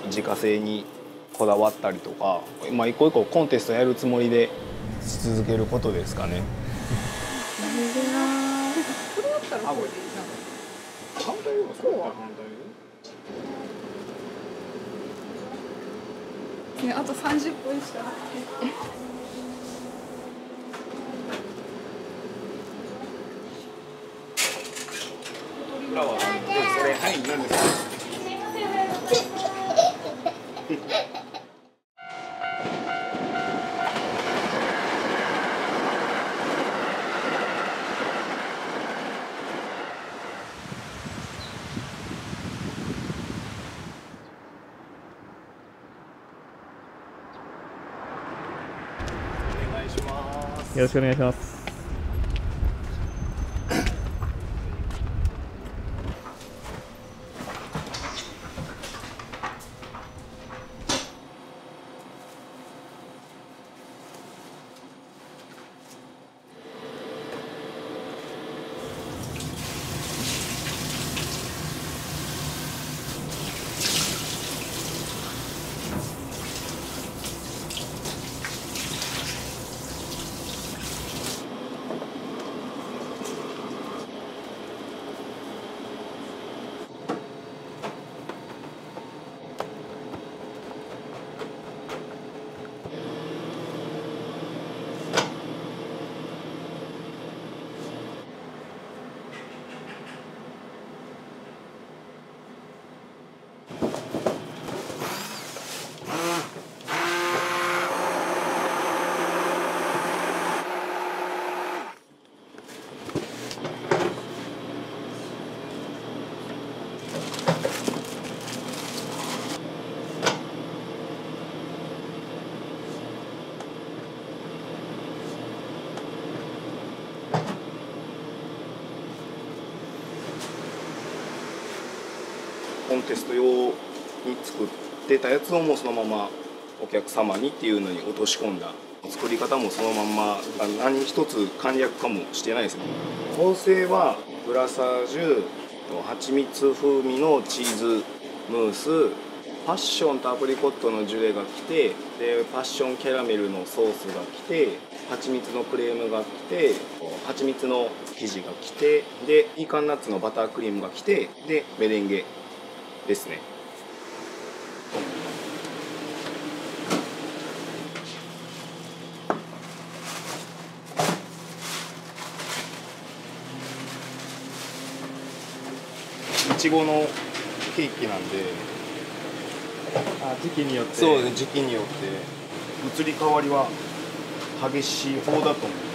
自家製にこだわったりとか、一個一個コンテストやるつもりで続けることですかね。これやったらこれでいいな。反対よ。そうは反対よ。ね、あと30分したら。フラワーなんでそれはい何ですか。よろしくお願いします。コンテスト用に作ってたやつをもうそのままお客様にっていうのに落とし込んだ作り方もそのまんま何一つ簡略化もしてないですね。構成はグラサージュ、蜂蜜風味のチーズムース、パッションとアプリコットのジュレが来て、でパッションキャラメルのソースが来て、蜂蜜のクレームが来て、蜂蜜の生地が来て、でピーカンナッツのバタークリームが来て、でメレンゲですね。いちごのケーキなんで、時期によって。そうね、時期によって移り変わりは激しい方だと思う。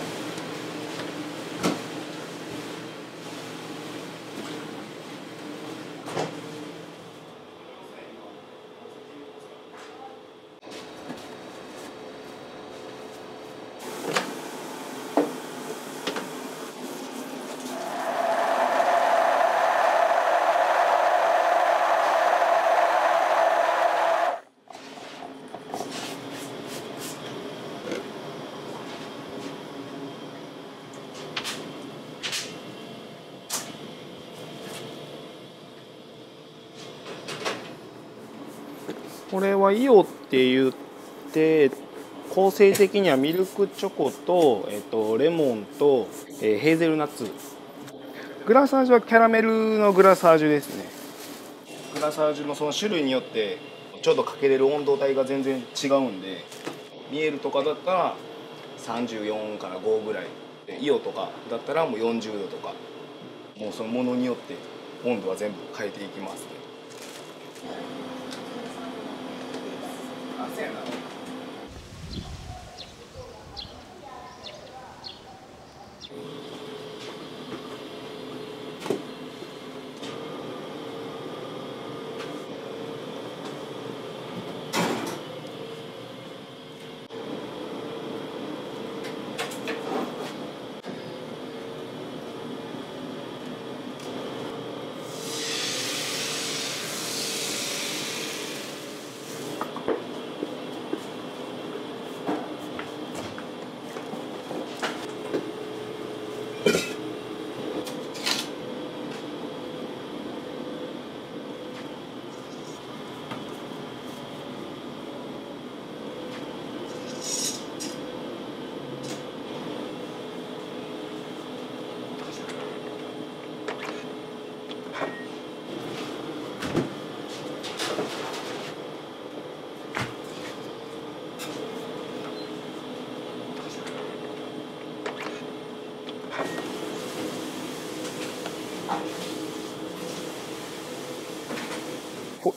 これはイオって言って構成的にはミルクチョコと、レモンと、ヘーゼルナッツ。グラサージュはキャラメルのグラサージュですね。グラサージュのその種類によってちょっとかけれる温度帯が全然違うんで、ミエルとかだったら34から5ぐらいで、イオとかだったらもう40度とか、もうそのものによって温度は全部変えていきますね。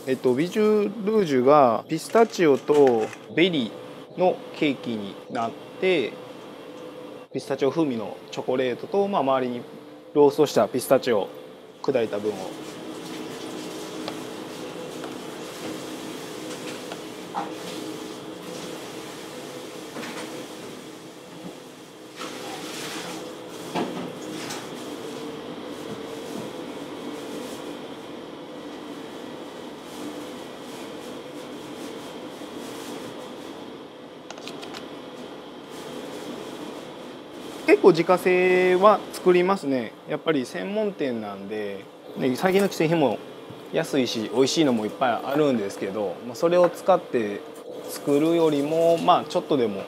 ビジュルージュがピスタチオとベリーのケーキになって、ピスタチオ風味のチョコレートと、周りにローストしたピスタチオ砕いた分を結構自家製は作りますね。やっぱり専門店なんで、最近の既製品も安いし美味しいのもいっぱいあるんですけど、それを使って作るよりもちょっとでも、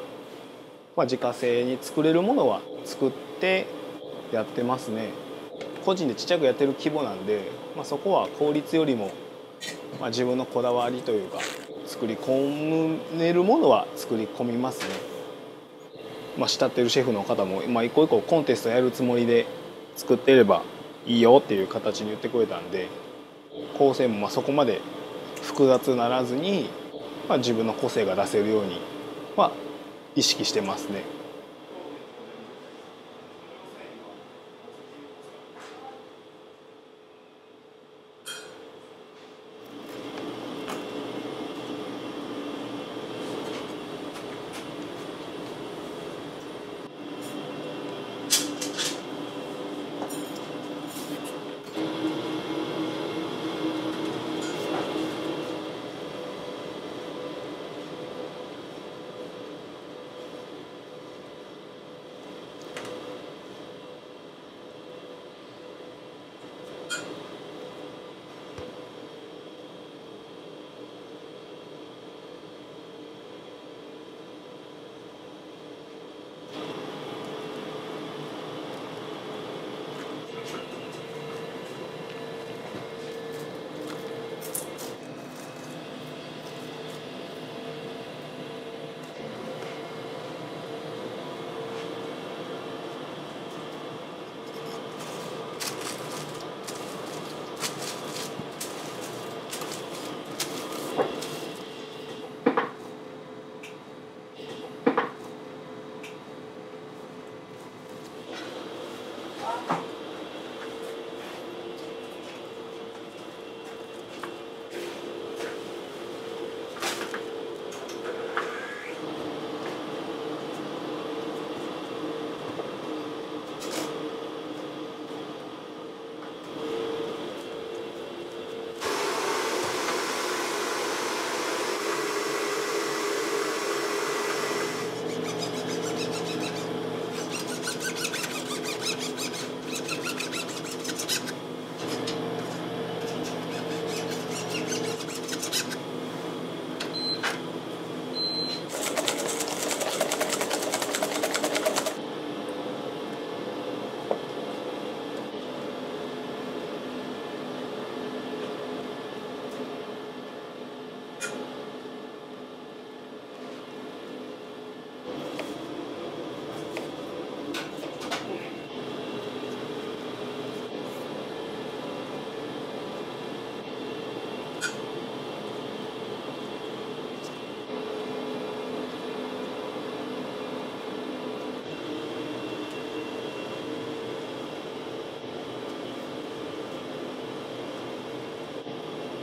自家製に作れるものは作ってやってますね。個人でちっちゃくやってる規模なんで、そこは効率よりも、自分のこだわりというか作り込めるものは作り込みますね。慕ってるシェフの方も、一個一個コンテストやるつもりで作っていればいいよっていう形に言ってくれたんで、構成もそこまで複雑ならずに、自分の個性が出せるように意識してますね。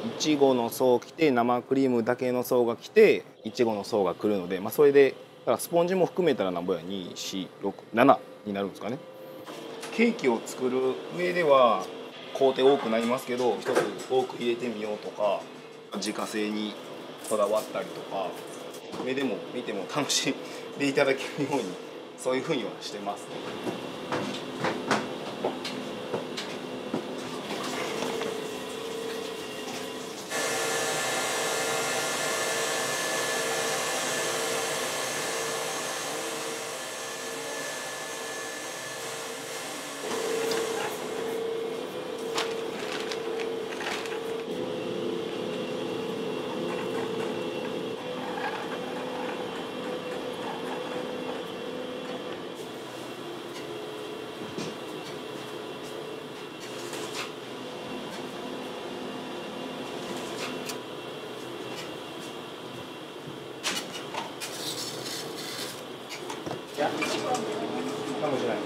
いちごの層来て生クリームだけの層が来ていちごの層が来るので、それでだからスポンジも含めたらなんぼや246になるんですかね。ケーキを作る上では工程多くなりますけど、一つ多く入れてみようとか自家製にこだわったりとか、目でも見ても楽しんでいただけるようにそういうふうにはしてますね。かもしれない。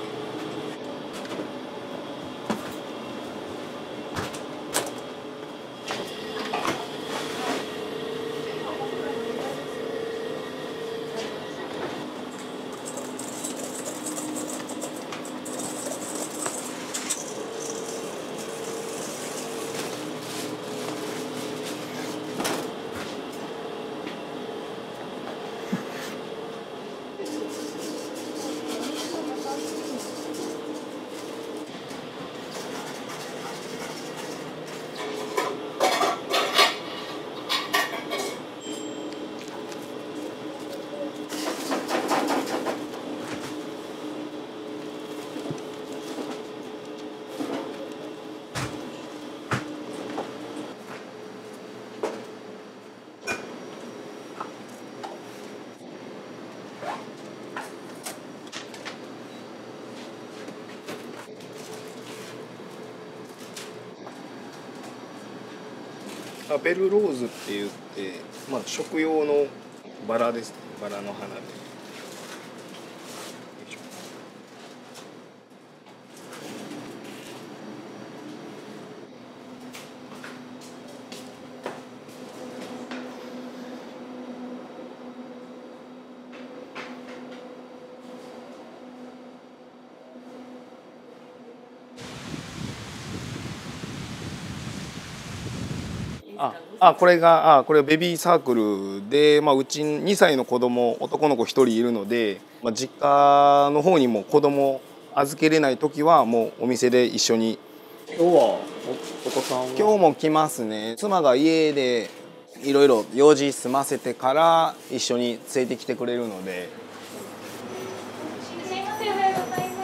ベルローズって言って、食用のバラですね。バラの花で。これベビーサークルで、うち2歳の子供男の子1人いるので、実家の方にも子供預けれない時はもうお店で一緒に。今日はお子さんは？今日も来ますね。妻が家でいろいろ用事済ませてから一緒に連れてきてくれるので。すいません、おはようございます。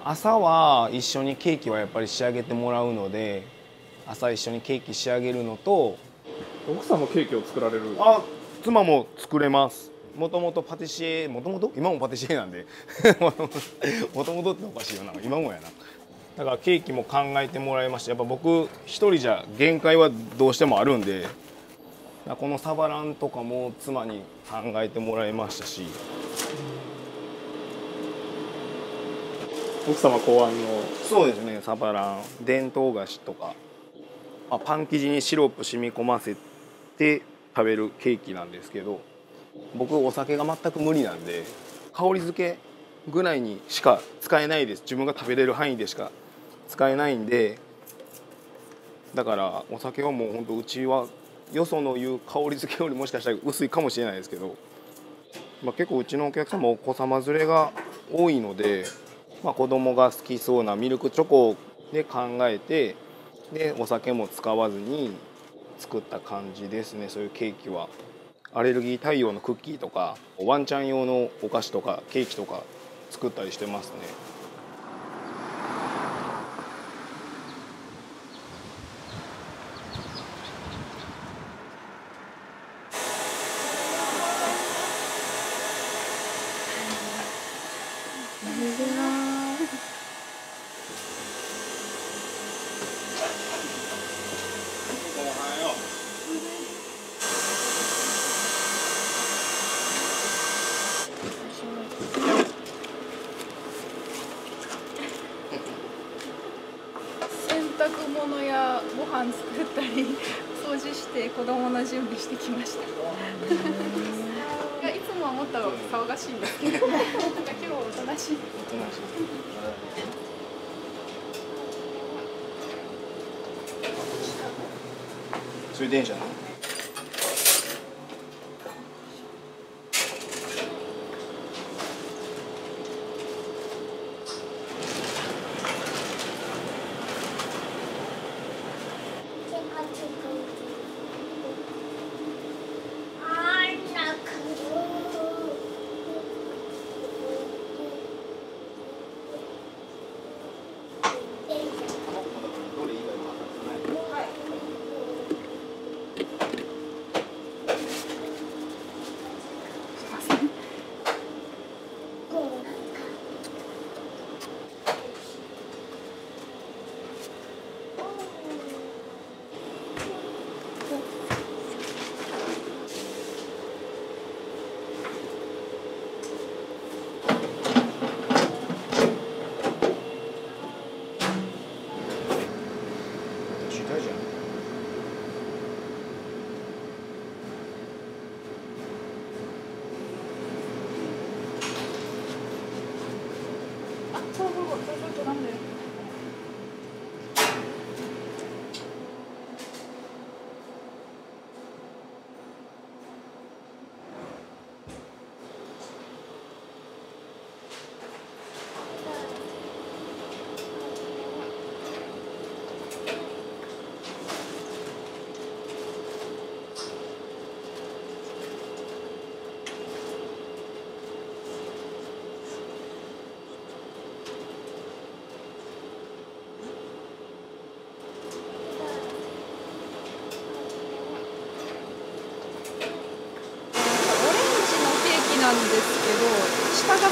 朝は一緒にケーキはやっぱり仕上げてもらうので、朝一緒にケーキ仕上げるのと。奥さんもケーキを作られる？妻も作れます。もともとパティシエ、今もパティシエなんでもともとっておかしいよな、今もやな。だからケーキも考えてもらいました。やっぱ僕一人じゃ限界はどうしてもあるんで、このサバランとかも妻に考えてもらいましたし。奥様考案の？そうですね、サバラン、伝統菓子とか、パン生地にシロップ染み込ませて食べるケーキなんですけど、僕お酒が全く無理なんで、香り付けぐらいにしか使えないです。自分が食べれる範囲でしか使えないんで、だからお酒はもう本当うちはよその言う香り付けよりもしかしたら薄いかもしれないですけど、結構うちのお客さんもお子様連れが多いので、子供が好きそうなミルクチョコで考えて、でお酒も使わずに作った感じですね。そういうケーキはアレルギー対応のクッキーとかワンちゃん用のお菓子とかケーキとか作ったりしてますね。洗濯物やご飯作ったり掃除して子供の準備してきました。いつもはもっと騒がしいんですけど、今日はおとなしい。それ電車の。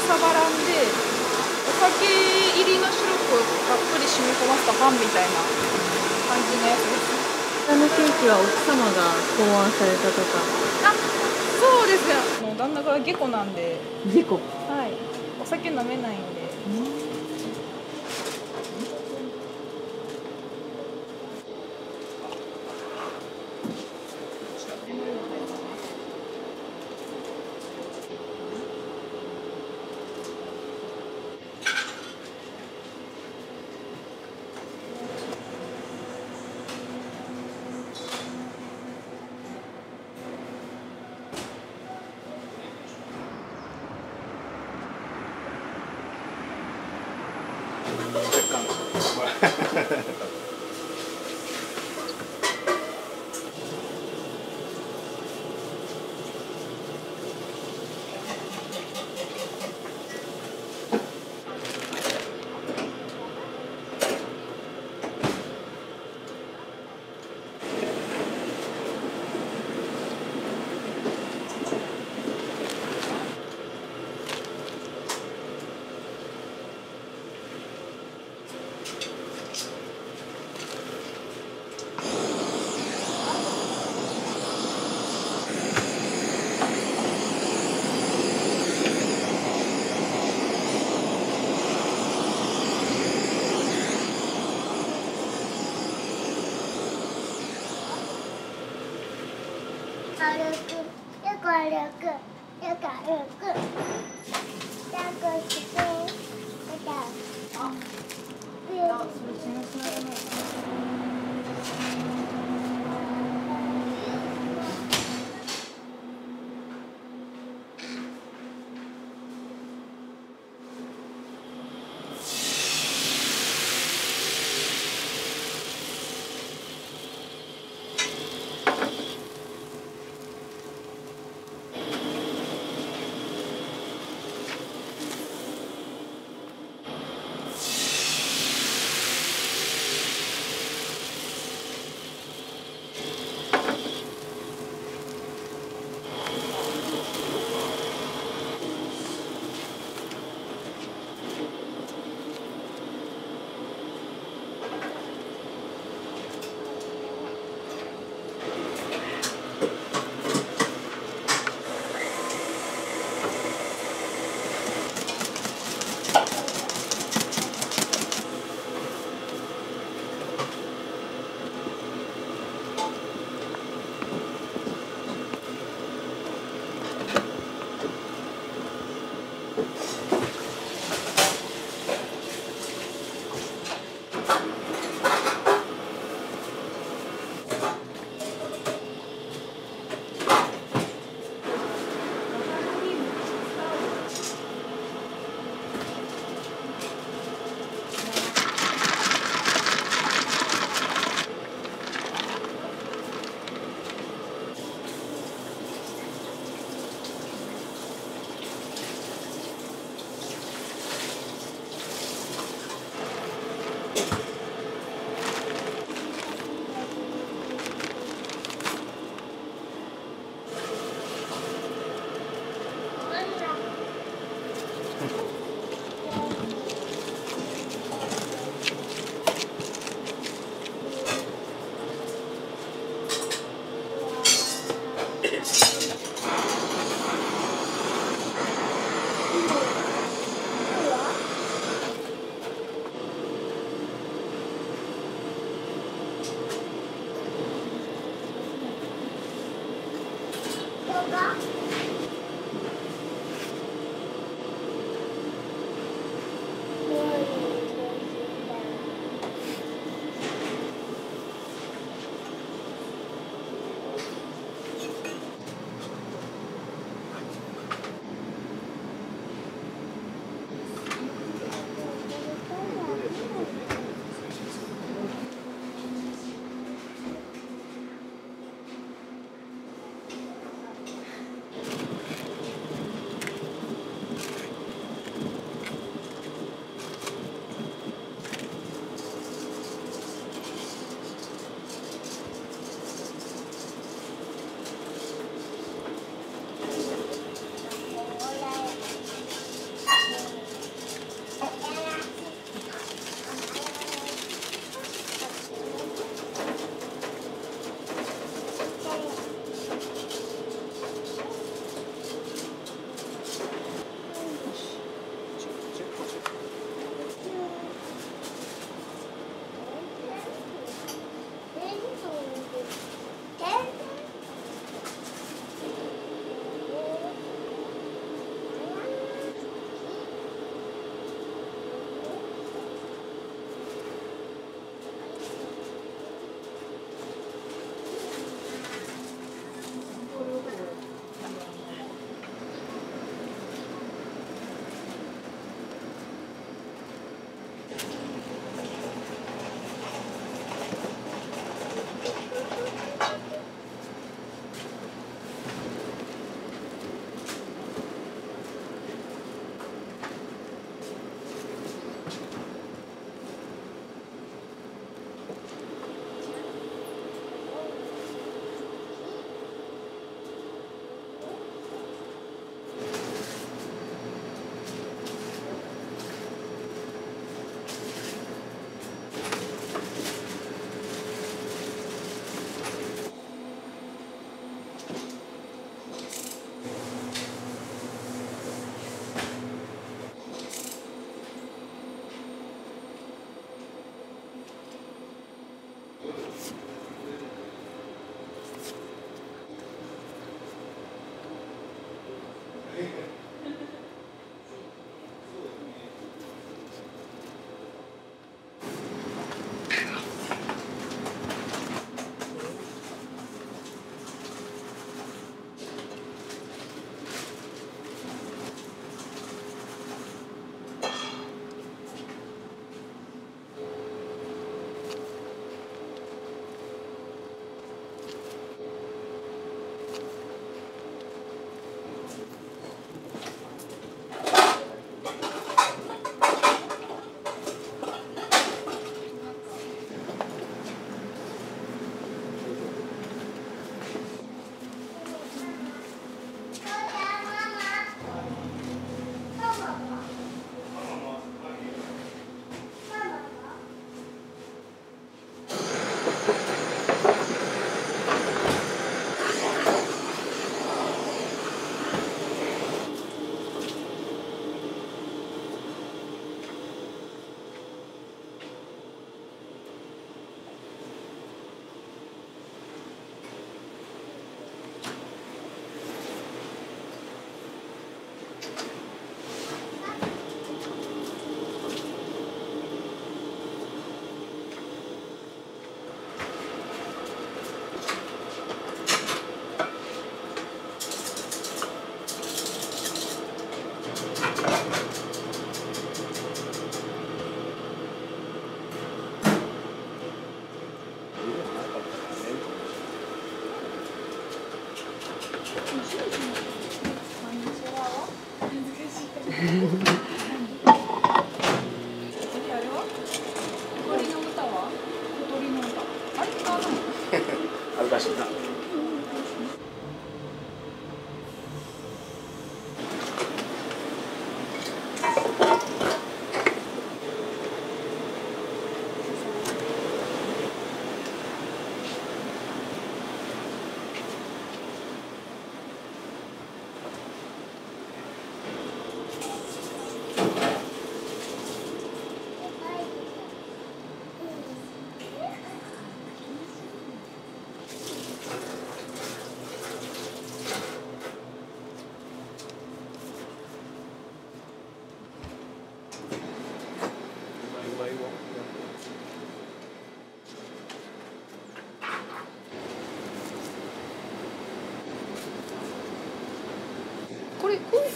サバランで、お酒入りのシロップをたっぷり染み込ませたパンみたいな感じのやつです。このケーキは奥様が考案されたとか。あ、そうですね。旦那が下戸なんで、事故。はい、お酒飲めないんで。若干ほら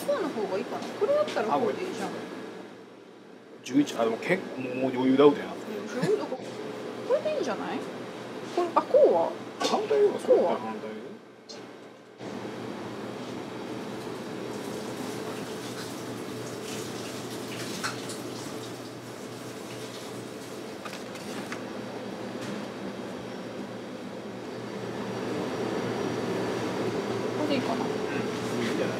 こうの方がいいかな。これだったらこうでいいじゃん。11、あ、でも結構もう余裕だうてな。でしょ？だからこれでいいんじゃない？これ、あ、こうは反対はこうは反対。これでいいかな。いいんじゃない？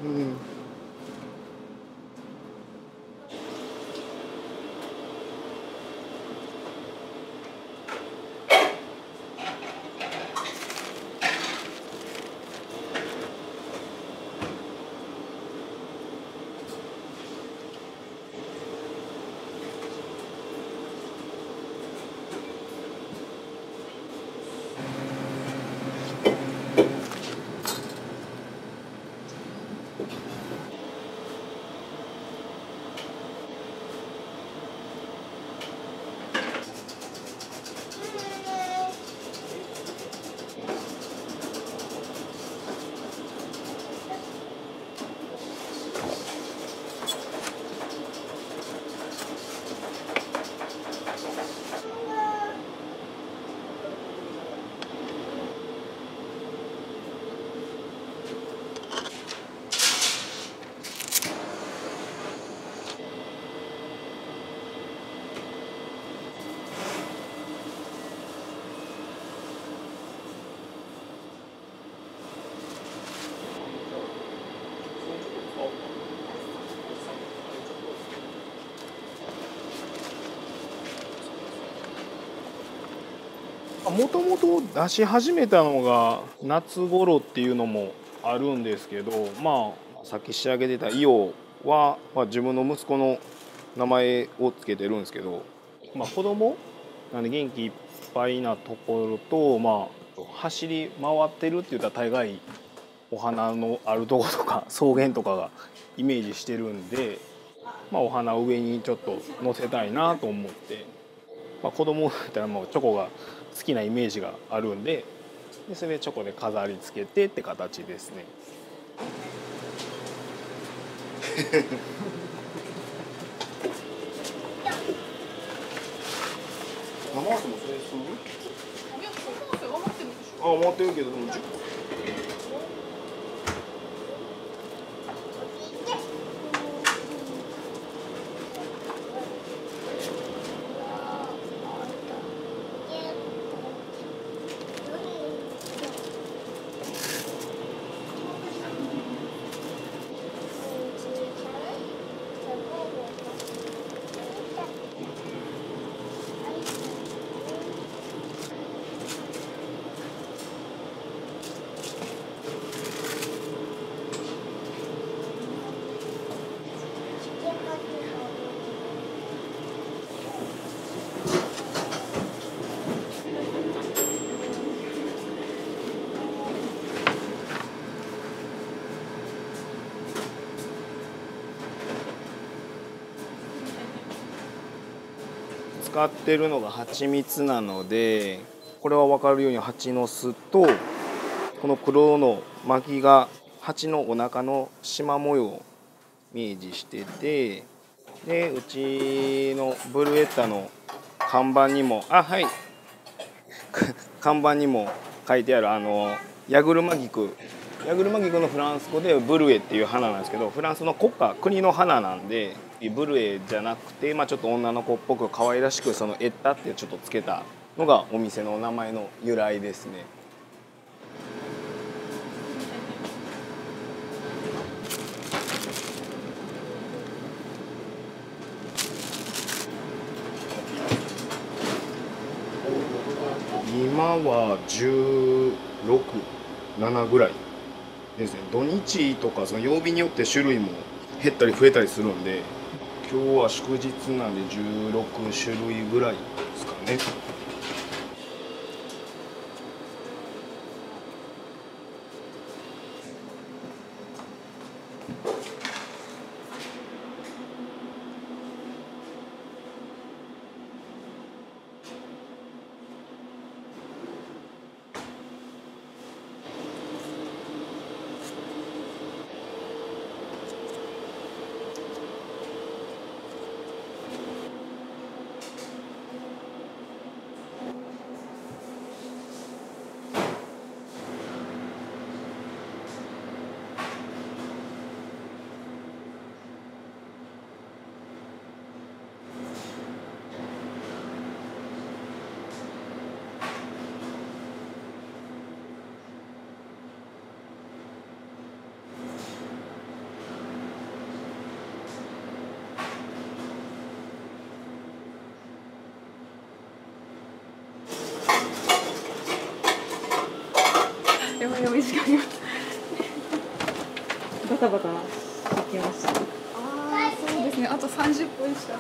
うん。もともと出し始めたのが夏頃っていうのもあるんですけど、まあさっき仕上げてたイオは、自分の息子の名前をつけてるんですけど、子供なんで元気いっぱいなところと、走り回ってるって言ったら大概お花のあるとことか草原とかがイメージしてるんで、お花を上にちょっと乗せたいなと思って、子供だったらもうチョコが好きなイメージがあるんで、それでチョコで飾り付けてって形ですね。生ハムもそれする？いや、そんな汗余ってるでしょ。あ、余ってるけど、でも10個。使ってるのが蜂蜜なので、これは分かるように蜂の巣とこの黒の巻きが蜂のお腹の縞模様をイメージしてて、でうちのブルエッタの看板にも看板にも書いてあるヤグルマギクのフランス語でブルエっていう花なんですけど、フランスの国の花なんで、ブルエじゃなくて、ちょっと女の子っぽく可愛らしくそのエッタってちょっとつけたのがお店の名前の由来ですね。は16、7ぐらいですね。土日とかその曜日によって種類も減ったり増えたりするんで、今日は祝日なんで16種類ぐらいですかね。やばいやばい、時間が。バタバタしてきました。ああ、そうですね。あと30分しか。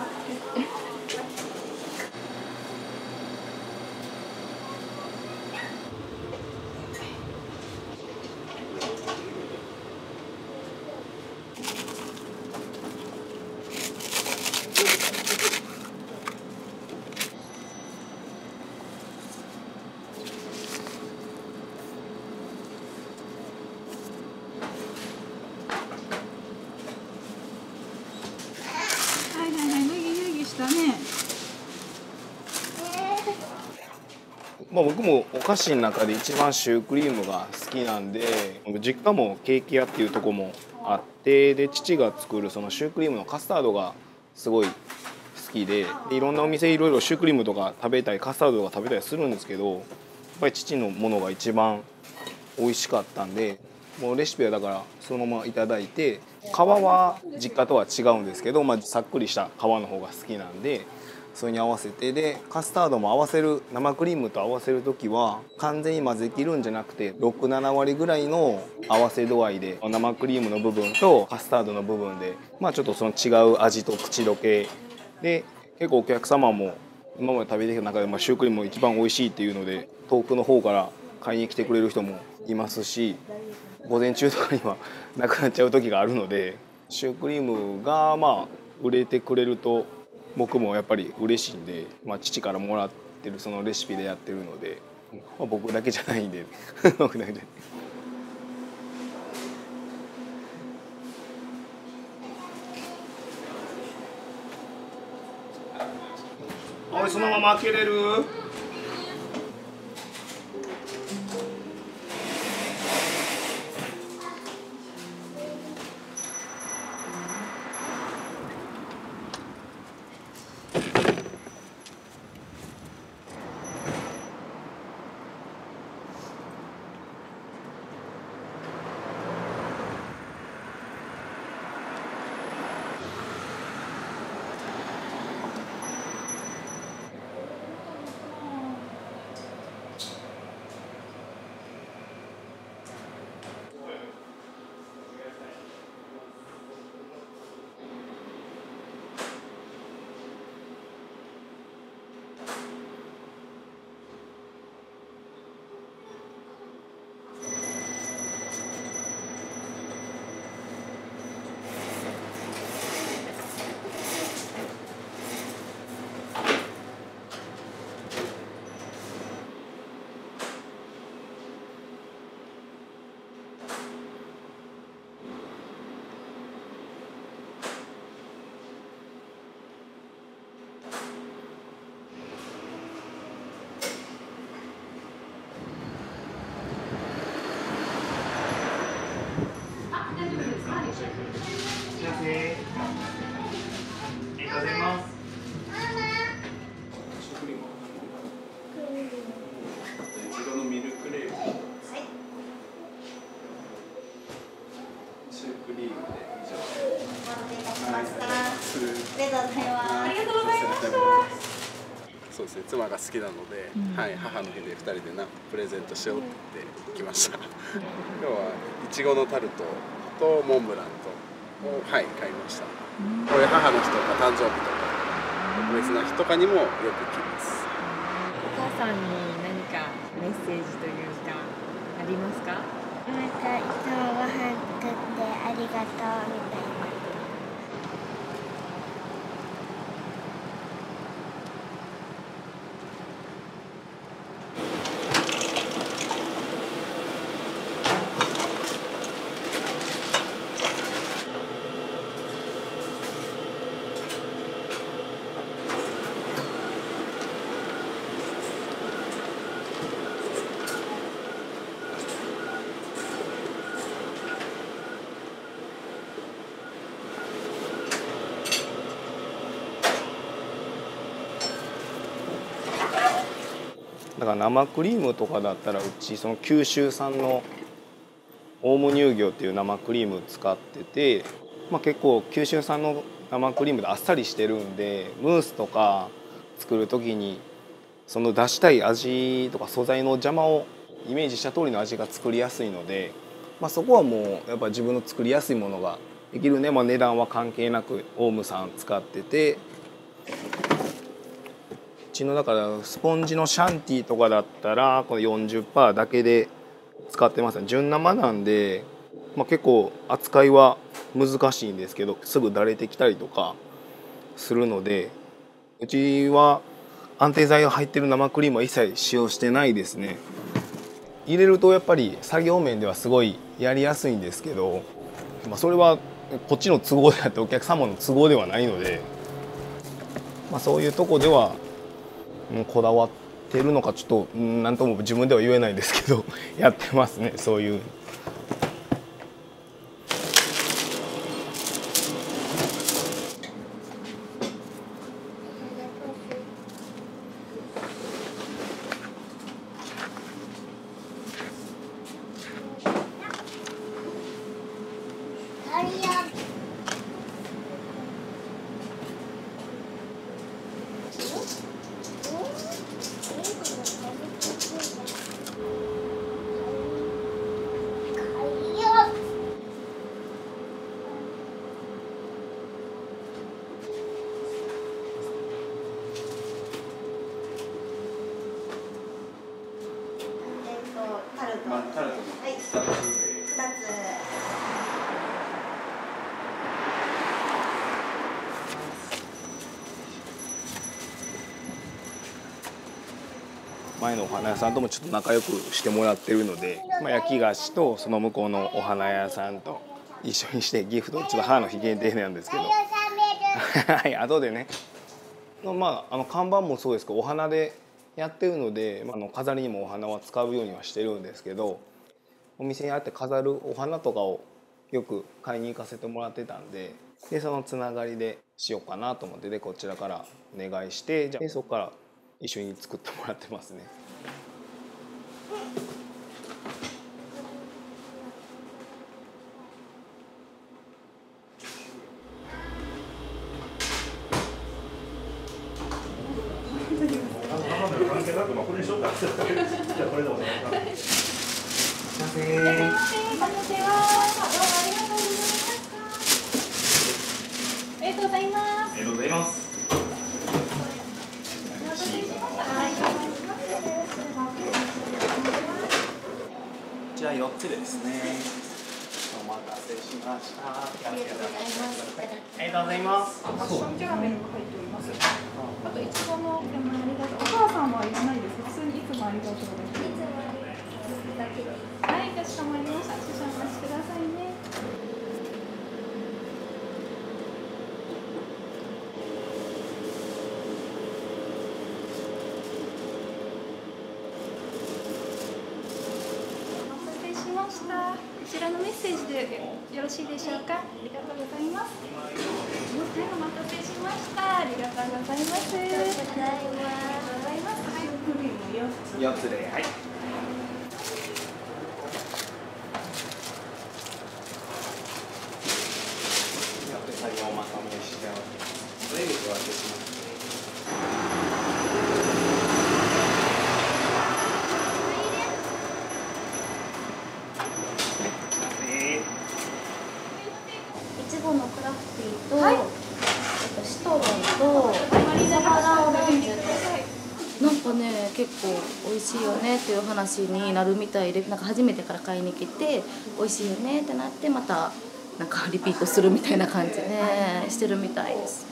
はいはいはい、脱ぎしたね。僕もお菓子の中で一番シュークリームが好きなんで、実家もケーキ屋っていうとこもあって、で父が作るそのシュークリームのカスタードがすごい好きで、いろんなお店いろいろシュークリームとか食べたりカスタードとか食べたりするんですけど、やっぱり父のものが一番美味しかったんで、もうレシピはだからそのままいただいて、皮は実家とは違うんですけど、さっくりした皮の方が好きなんでそれに合わせて、でカスタードも合わせる、生クリームと合わせる時は完全に混ぜきるんじゃなくて6、7割ぐらいの合わせ度合いで、生クリームの部分とカスタードの部分でちょっとその違う味と口どけで、結構お客様も今まで食べてきた中でシュークリームも一番美味しいっていうので遠くの方から買いに来てくれる人もいますし、午前中とかにはなくなっちゃう時があるので、シュークリームが売れてくれると僕もやっぱり嬉しいんで、父からもらってるそのレシピでやってるので、僕だけじゃないんで僕だけじゃない。おい、そのまま開けれる？そうですね、妻が好きなので、はい、母の日で2人でプレゼントしようって言ってきました。今日はいちごのタルトとモンブランとを、はい、買いました。こういう母の日とか誕生日とか特別な日とかにもよく来ます。お母さんに何かメッセージというかありますか？いつもご飯作ってありがとうみたいな。だから生クリームとかだったらうちその九州産のオウム乳業っていう生クリーム使ってて、結構九州産の生クリームであっさりしてるんでムースとか作る時にその出したい味とか素材の邪魔をイメージした通りの味が作りやすいので、そこはもうやっぱ自分の作りやすいものができるね、値段は関係なくオウムさん使ってて。うちのだからスポンジのシャンティとかだったらこの 40% だけで使ってますね。純生なんで、結構扱いは難しいんですけどすぐだれてきたりとかするので、うちは安定剤が入ってる生クリームは一切使用してないですね。入れるとやっぱり作業面ではすごいやりやすいんですけど、それはこっちの都合であってお客様の都合ではないので、そういうとこではこだわってるのかちょっと何とも自分では言えないですけどやってますね、そういう。前のお花屋さんともちょっと仲良くしてもらってるので、焼き菓子とその向こうのお花屋さんと一緒にしてギフト、ちょっと母の日限定なんですけどはい、後でね、看板もそうですけどお花でやってるので、飾りにもお花は使うようにはしてるんですけど、お店にあって飾るお花とかをよく買いに行かせてもらってたんで、そのつながりでしようかなと思って、こちらからお願いして、じゃあそこから一緒に作ってもらってますね。じゃあ4つですね。お待たせしました。ありがとうございます。マッシュルキャラメルが入っております。あといちごのレモンありがとう。お母さんはいらないです。普通にいつもありがとうございます。はい、かしこまりました。少々お待ちくださいね。こちらのメッセージでよろしいでしょうか。ありがとうございます。はい、お待たせしました。ありがとうございます。ありがとうございます。はい、クリーム4つ。4つで、はい。おまとめしております。お入れてお渡しします。ちごのクラフティーと、シトロンとサマラオレンジと。なんかね、結構美味しいよねっていう話になるみたいで、なんか初めてから買いに来て美味しいよねってなって、またなんかリピートするみたいな感じねしてるみたいです。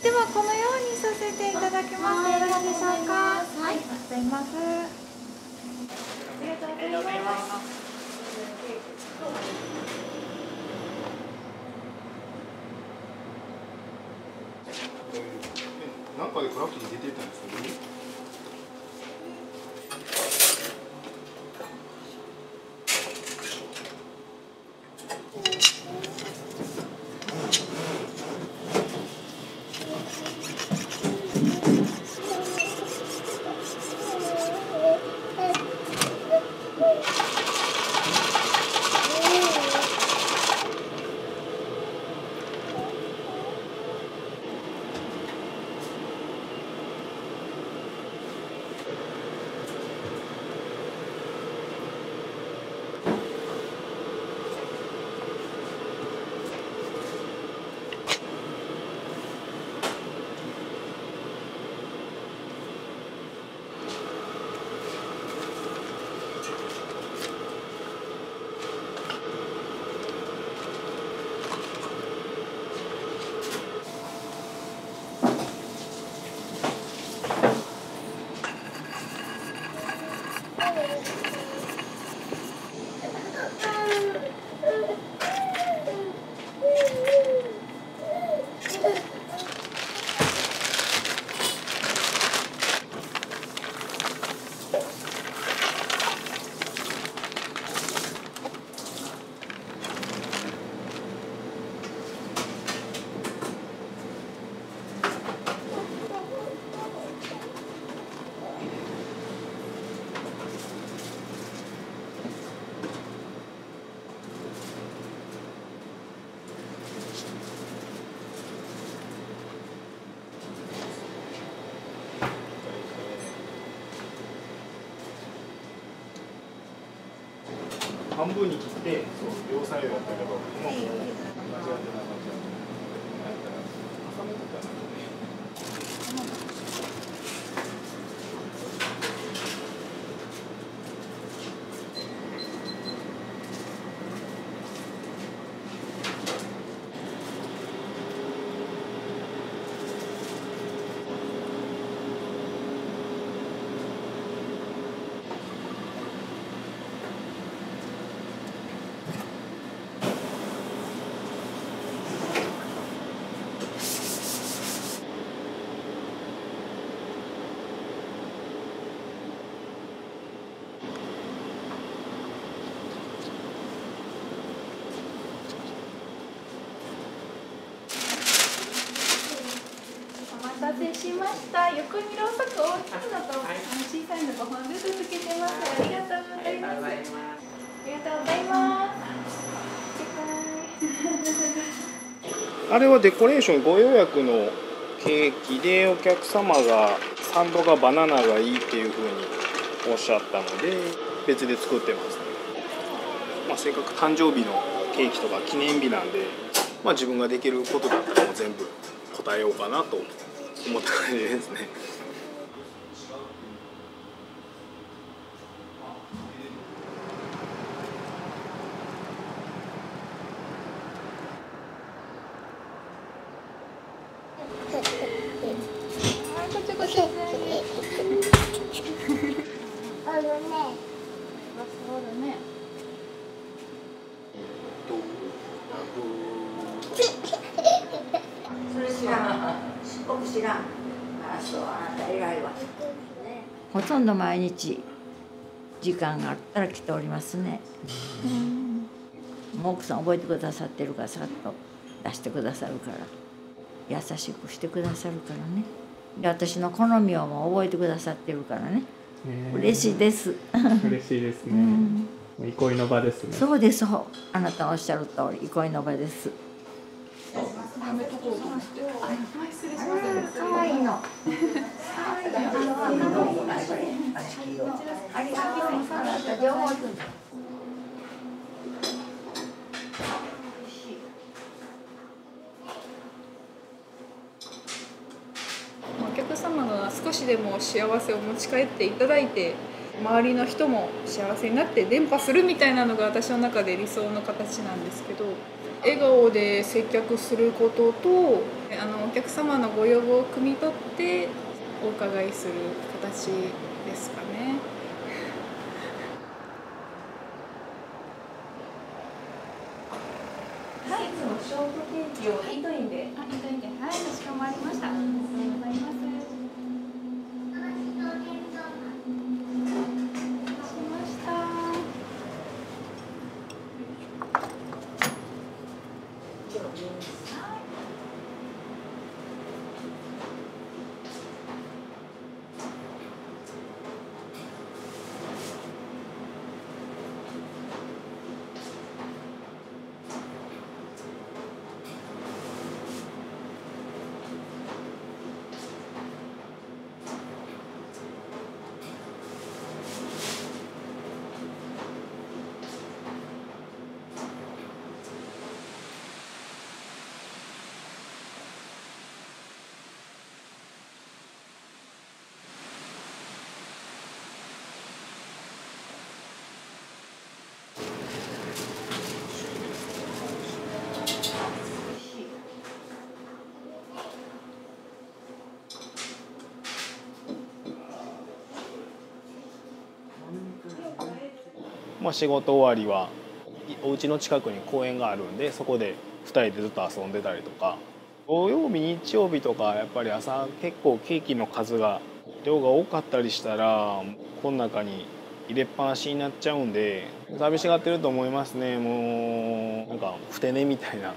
ではこのようにさせていただきます。よろしいでしょうか。はい、ありがとうございます。ありがとうございます。なんかでクラフトに出てたんですけど、半分に切って、そう両サイドやったけど、間違ってなかった。お待たせしました。横にろうそく大きいのと小さいの5本ずつつけてます。ありがとうございます。ありがとうございます。あれはデコレーションご予約のケーキで、お客様がサンドがバナナがいいっていうふうにおっしゃったので別で作ってますね。せっかく誕生日のケーキとか記念日なんで、自分ができることだったらもう全部答えようかなと思った感じですね。ほとんど毎日時間があったら来ておりますね。もう奥さん覚えてくださってるからさっと出してくださるから、優しくしてくださるからね。で私の好みをもう覚えてくださってるからね、嬉しいです。嬉しいですね。憩いの場ですね。そうです。あなたがおっしゃる通り憩いの場です。かわいいの。ありがとうございます。両方。客様が少しでも幸せを持ち帰っていただいて、周りの人も幸せになって伝播するみたいなのが私の中で理想の形なんですけど、笑顔で接客することと、お客様のご要望を汲み取ってお伺いする形ですかね。はい、いつもショートケーキをイートインで。イートインで、はい、かしこまりました。ありがとうございます。仕事終わりはお家の近くに公園があるんで、そこで2人でずっと遊んでたりとか、土曜日日曜日とかやっぱり朝結構ケーキの数が量が多かったりしたらこの中に入れっぱなしになっちゃうんで寂しがってると思いますね。もうなんかふて寝みたいな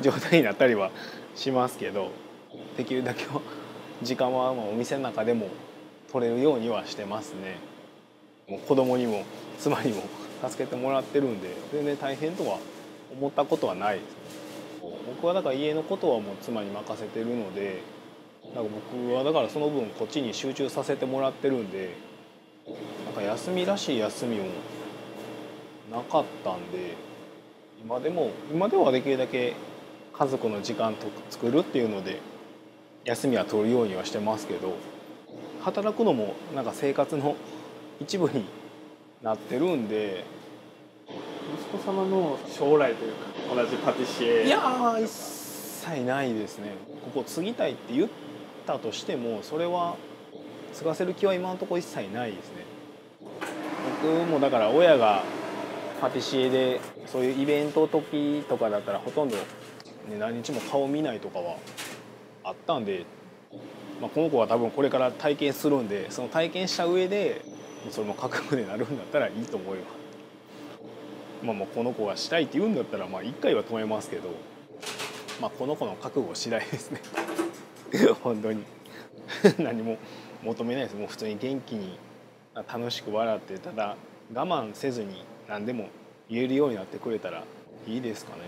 状態になったりはしますけど、できるだけは時間はお店の中でも取れるようにはしてますね。もう子供にも妻にも助けてもらってるんで全然大変とは思ったことはないですね。僕はだから家のことはもう妻に任せてるので、なんか僕はだからその分こっちに集中させてもらってるんで、なんか休みらしい休みもなかったんで、今ではできるだけ家族の時間と作るっていうので休みは取るようにはしてますけど、働くのもなんか生活の一部になってるんで。息子様の将来というか同じパティシエ、いやー一切ないですね。ここ継ぎたいって言ったとしてもそれは継がせる気は今のところ一切ないですね。僕もだから親がパティシエでそういうイベント時とかだったらほとんど、ね、何日も顔見ないとかはあったんで、この子は多分これから体験するんで、その体験した上でそれも覚悟でなるんだったらいいと思います。この子がしたいって言うんだったら1回は止めますけど、この子の覚悟次第ですね本当に何も求めないです。もう普通に元気に楽しく笑って、ただ我慢せずに何でも言えるようになってくれたらいいですかね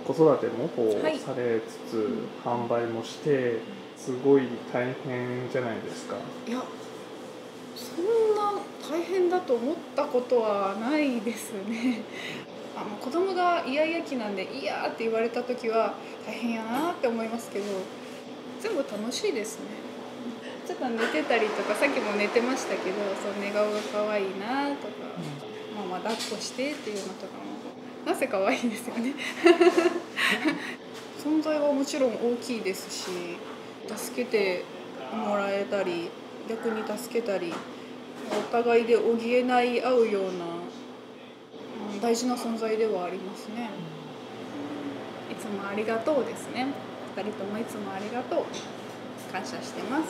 子育てもされつつ、販売もしてすごい大変じゃないですか。いや、そんな大変だと思ったことはないですね子供がイヤイヤ期なんで「いや」って言われた時は大変やなって思いますけど、全部楽しいですね。ちょっと寝てたりとか、さっきも寝てましたけど、その寝顔が可愛いなとか、抱っこしてっていうのとかもなぜ可愛いですよね存在はもちろん大きいですし、助けてもらえたり逆に助けたり、お互いで補い合うような大事な存在ではありますね。いつもありがとうですね。2人ともいつもありがとう、感謝してます。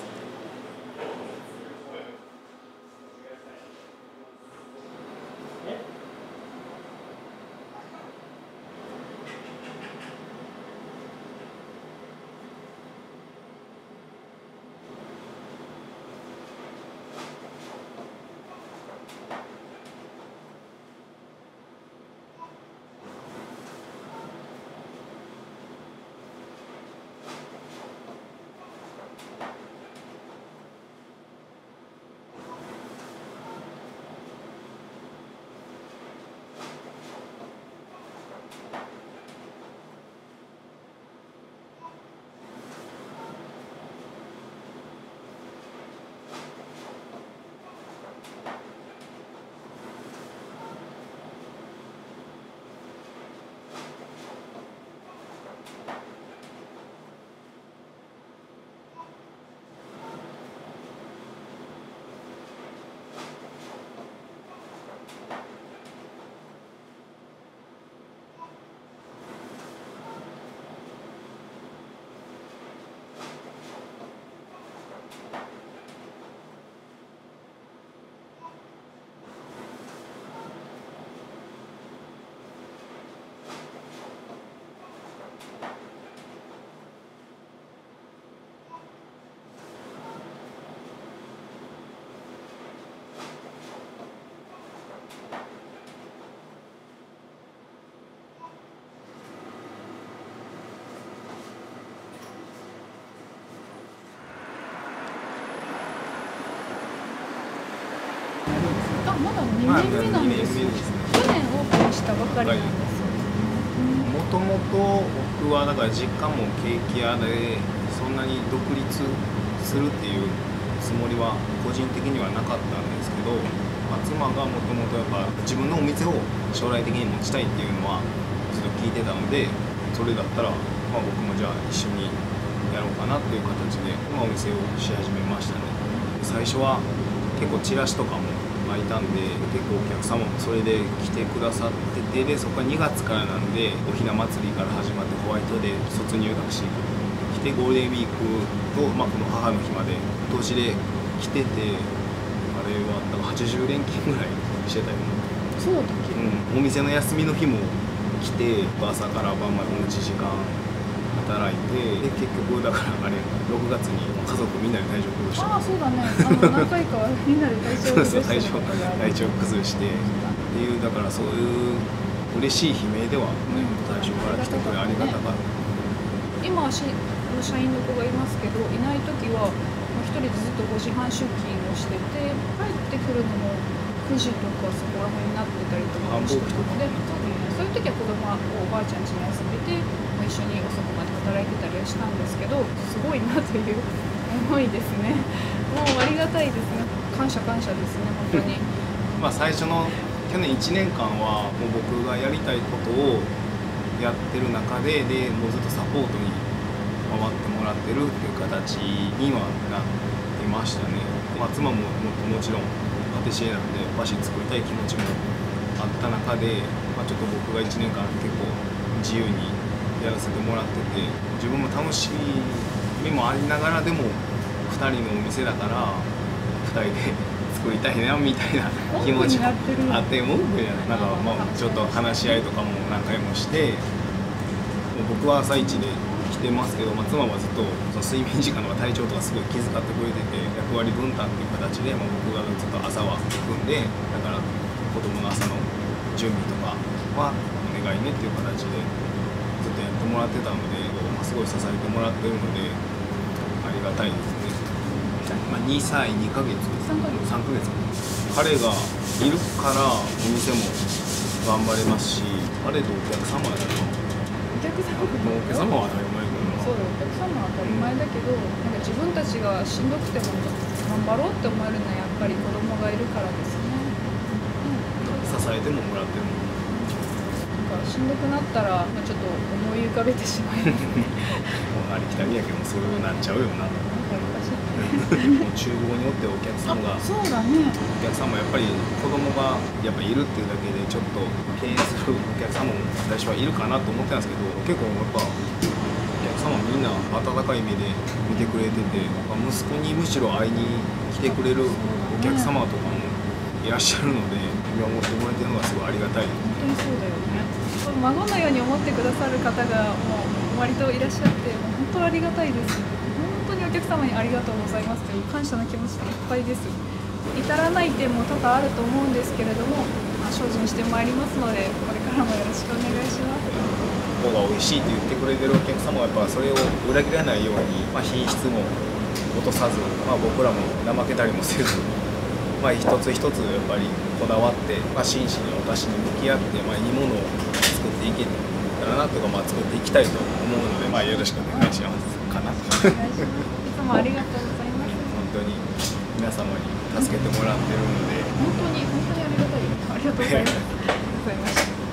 あ、まだ2年目なんですよ。去年オープンしたばかりなんですよ。もともと僕はだから実家もケーキ屋でそんなに独立するっていうつもりは個人的にはなかったんですけど、妻がもともとやっぱ自分のお店を将来的に持ちたいっていうのはずっと聞いてたので、それだったら、僕もじゃあ一緒にやろうかなっていう形で、お店をし始めましたね。最初は結構チラシとかもいたんで、結構お客様もそれで来てくださってて、でそこから2月からなのでおひな祭りから始まってホワイトデー卒入学式来て、ゴールデンウィークと、この母の日まで投資で来てて、あれは多分80連勤ぐらいしてたよね。そうだっけ、お店の休みの日も来て、朝から晩まで同じ時間働いて、で結局だからあれ6月に家族みんなで体調崩した。ああ、そうだね。何回かみんなで体調崩したことがある。体調崩してっていう、だからそういう嬉しい悲鳴では、最初から来てくれありがたかった。今社員の子がいますけど、いない時は一人でずっと5時半出勤をしてて、帰ってくるのも9時とかそこら辺になってたりとかしてたので、そういう時は子供はおばあちゃん家に遊んでて、一緒に遅くまで働いてたりはしたんですけど、すごいなという思いですね。もうありがたいですね。感謝ですね、本当に。最初の去年1年間はもう僕がやりたいことをやってる中で、もうずっとサポートに回ってもらってるっていう形にはなってましたね。妻ももちろんパティシエなんでお菓子作りたい気持ちもあった中で、ちょっと僕が1年間結構自由にやらせてもらってて、自分も楽しみもありながらでも2人のお店だから2人で作りたいなみたいな気持ちもあって、文句やなんかちょっと話し合いとかも何回もして、僕は朝一で来てますけど、妻はずっとその睡眠時間とか体調とかすごい気遣ってくれてて、役割分担っていう形で、僕がずっと朝は組んで、だから子供の朝の準備とかはお願いねっていう形でずっとやってもらってたので、すごい支えてもらってるのでありがたいですね。2歳2ヶ月3ヶ月彼がいるからお店も頑張れますし、彼とお客様だとお客様は当たり前だけど、そうだ、お客様は当たり前だけど、なんか自分たちがしんどくても頑張ろうって思えるのはやっぱり子供がいるからですね。支えてももらってるの。なんかしんどくなったら、ちょっと思い浮かべてしまいますね。もうありきたりやけどそうなっちゃうよな。厨房によってお客さんが、そうだね、お客さんもやっぱり子供がやっぱいるっていうだけでちょっと敬遠するお客さんも最初はいるかなと思ってたんですけど、結構やっぱお客様みんな温かい目で見てくれてて、息子にむしろ会いに来てくれるお客様とかもいらっしゃるので、見守ってもらえてるのがすごいありがたい。本当にそうだよね。孫のように思ってくださる方がもう割といらっしゃって、もう本当ありがたいです。本当にお客様にありがとうございますという感謝の気持ちでいっぱいです。至らない点も多々あると思うんですけれども、精進してまいりますので、これからもよろしくお願いします。ここが美味しいって言ってくれてるお客様はやっぱそれを裏切らないように、品質も落とさず、僕らも怠けたりもせず、一つ一つやっぱりこだわって、真摯にお菓子に向き合って、いいものを作っていけたらなとか、作っていきたいと思うので、よろしくお願いしますかな。お願いします。いつもありがとうございます。本当に皆様に助けてもらってるので、本当にありがたいです。ありがとうございます。ありがとうございました。